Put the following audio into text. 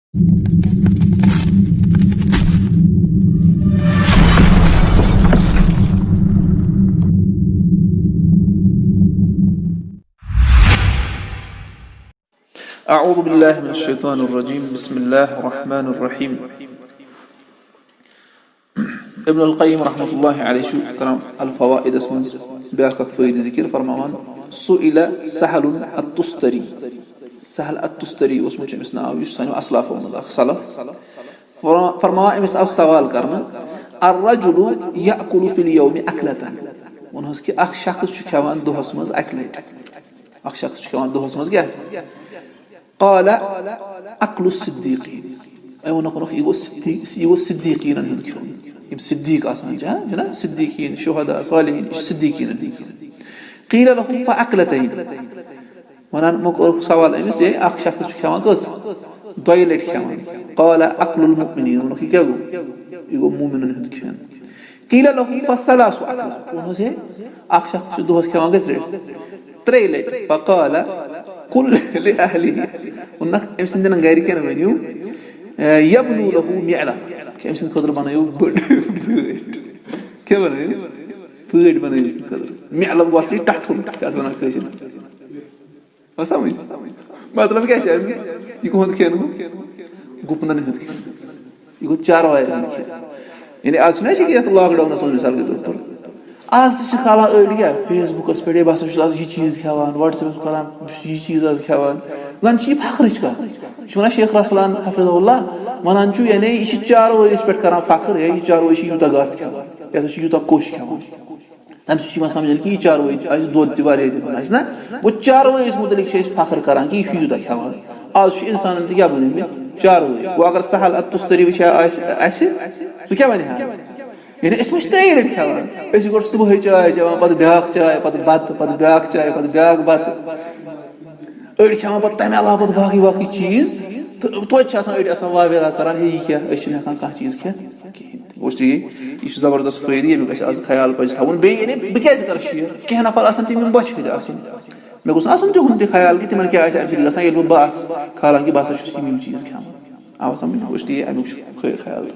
أعوذ بالله من الشيطان الرجيم بسم الله الرحمن الرحيم ابن القيم رحمة الله عليه شو كلام الفوائد اسمه بياك فوائد ذكر فرمان سئل سهل التستري سهل التستري واسمه جمسنا أو يسمى أصلاف ومضاخ فرمان امس أو سوال كرنا الرجل يأكل في اليوم أكلة ونهس كي أخ شخص شو كمان دو هسمز أكلة أخ شخص شو كمان دو هسمز جاه قال أكل الصديقين أيوة نقول يقول الصديقين يمكن صديق أصلا جنا صديقين شهداء صالحين صديقين قيل له فأكلتين وانا مقول سوال أمس أخ شخص كمان قلت دويلت كمان قال أكل المؤمنين ونقول يقول مؤمنون يمكن قيل له فالثلاث أكل ونقول أخ شخص دوس كمان قلت تريلت فقال كل لأهله ونك إمسن دنا غيري كنا منيو يبنو له ميعلا كإمسن كدر بنايو برد كيف بنايو برد بنايو كدر ميعلا بواسطة تحتهم كاس بنا كريشين ما سامي ما طلب كيا شيء يكون هاد كيانو غوبنا نهاد يكون چارو है يعني आज सुना है कि ये लॉकडाउन में मिसाल के तौर पर आज तो खाला एडिया फेसबुक पर पे बस आज ये चीज खावान व्हाट्सएप पर खाला ये चीज आज खावान वन ची फखर का शुना शेख रसलान हफिज़हुल्लाह वनान छु यानी इस चार वो इस पर करा फखर है ये चार वो इस युता गास खावा या तो युता कोश खावा हम सुची में समझ कि चार वो आज दो दीवार है ना वो चार वो इस मुतलिक से फखर करा कि इस युता खावा आज इंसान ने क्या बने चार वो अगर सहल अतुस्तरी विषय ऐसे तो क्या बने यानी इसमें स्टेयर खावा ऐसे कोट सुबह चाय चाय पद ब्याक चाय पद बात पद ब्याक चाय पद ब्याक बात अड़ खावा पद तमे अलावा पद बाकी बाकी चीज तो अच्छा सा अड़ आसान वावेला करान हे क्या अछि न का चीज क्या वो ये जबरदस्त फायदे मे गछ आज ख्याल पज थावन बे यानी बकेज कर शेयर के नफर आसन तिम बच हे आसन मे गुस आसन तो हुन ख्याल कि तिमन क्या आछ अमसी गसा ये बास खाला की बास छ चीज खावा आवा समझ वो ये अनु ख्याल